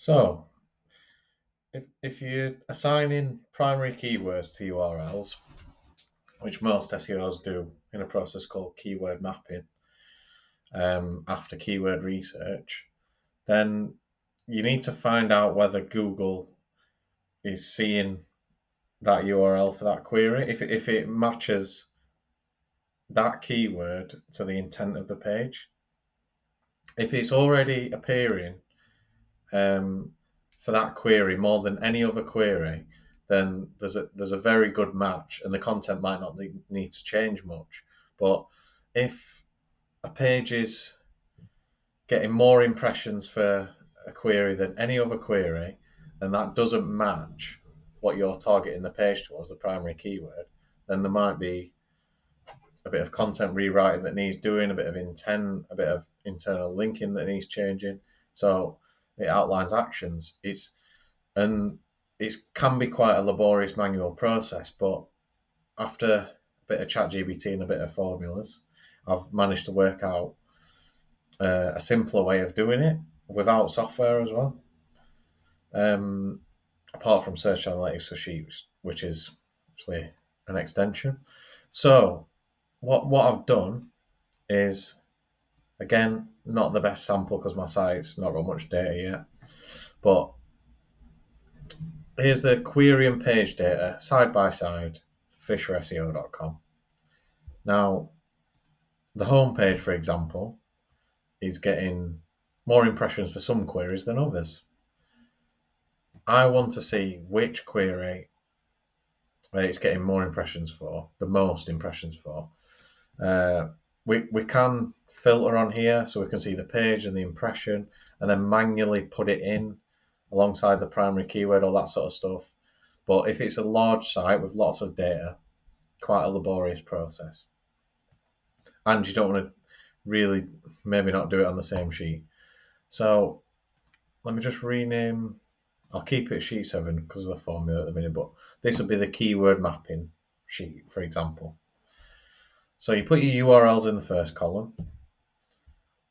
So, if you're assigning primary keywords to URLs, which most SEOs do in a process called keyword mapping, after keyword research, then you need to find out whether Google is seeing that URL for that query. If it matches that keyword to the intent of the page, if it's already appearing for that query more than any other query, then there's a very good match, and the content might not need to change much. But if a page is getting more impressions for a query than any other query, and that doesn't match what you're targeting the page towards, the primary keyword, then there might be a bit of content rewriting that needs doing, a bit of intent, a bit of internal linking that needs changing. So it outlines actions. It can be quite a laborious manual process, but after a bit of ChatGPT and a bit of formulas, I've managed to work out a simpler way of doing it without software as well. Apart from Search Analytics for Sheets, which is actually an extension. So what I've done is, again, not the best sample because my site's not got much data yet, but here's the query and page data side by side for FisherSEO.com. Now, the homepage, for example, is getting more impressions for some queries than others. I want to see which query it's getting more impressions for, the most impressions for. We can filter on here so we can see the page and the impression, and then manually put it in alongside the primary keyword, all that sort of stuff. But if it's a large site with lots of data, quite a laborious process. And you don't want to really maybe not do it on the same sheet. So let me just rename, I'll keep it sheet 7 because of the formula at the minute, but this will be the keyword mapping sheet, for example. So you put your URLs in the first column.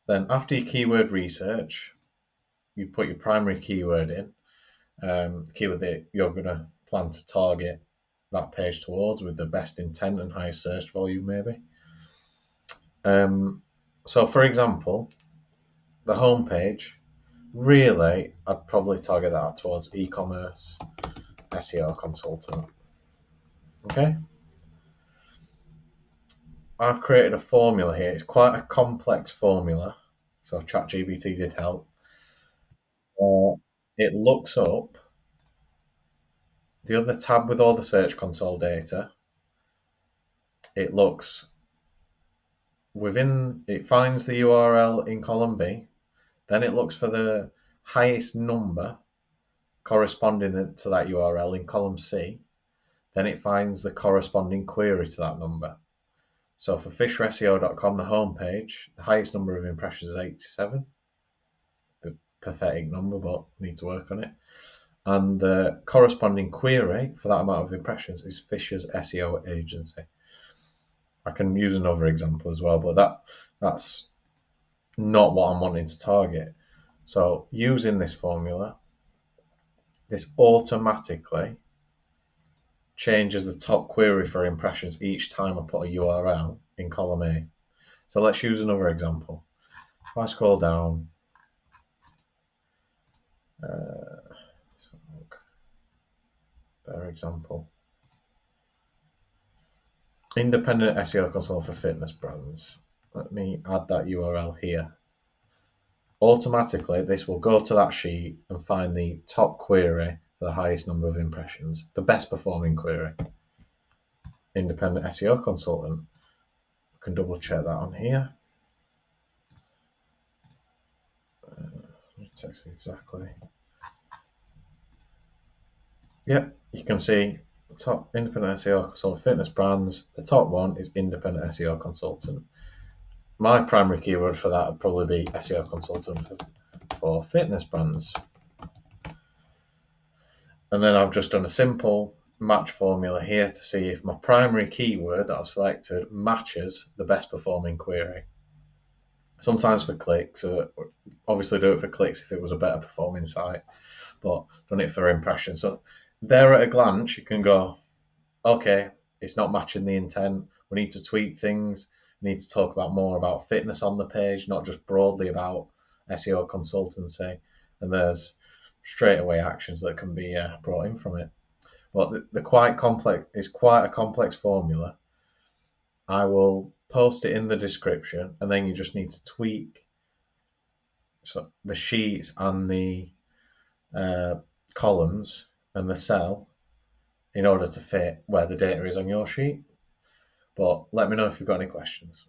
Then after your keyword research, you put your primary keyword in, the keyword that you're going to plan to target that page towards with the best intent and highest search volume maybe. So for example, the home page, really, I'd probably target that towards e-commerce SEO consultant. Okay. I've created a formula here. It's quite a complex formula, so ChatGPT did help. It looks up the other tab with all the Search Console data. It looks within, it finds the URL in column B, then it looks for the highest number corresponding to that URL in column C, then it finds the corresponding query to that number. So for FisherSEO.com, the homepage, the highest number of impressions is 87. A pathetic number, but need to work on it. And the corresponding query for that amount of impressions is Fisher's SEO agency. I can use another example as well, but that's not what I'm wanting to target. So using this formula, this automatically changes the top query for impressions each time I put a URL in column A. So let's use another example. If I scroll down, better example. Independent SEO console for fitness brands. Let me add that URL here. Automatically, this will go to that sheet and find the top query for the highest number of impressions, the best performing query. Independent SEO consultant. I can double check that on here. Text exactly. Yep, you can see top independent SEO consultant fitness brands. The top one is independent SEO consultant. My primary keyword for that would probably be SEO consultant for fitness brands. And then I've just done a simple match formula here to see if my primary keyword that I've selected matches the best performing query. sometimes for clicks. Obviously, do it for clicks if it was a better performing site, but done it for impressions. So there at a glance, you can go, okay, it's not matching the intent. We need to tweak things. We need to talk about more about fitness on the page, not just broadly about SEO consultancy. And there's straightaway actions that can be brought in from it. But the quite complex. It's quite a complex formula. I will post it in the description, and then you just need to tweak the sheets and the columns and the cell in order to fit where the data is on your sheet. But let me know if you've got any questions.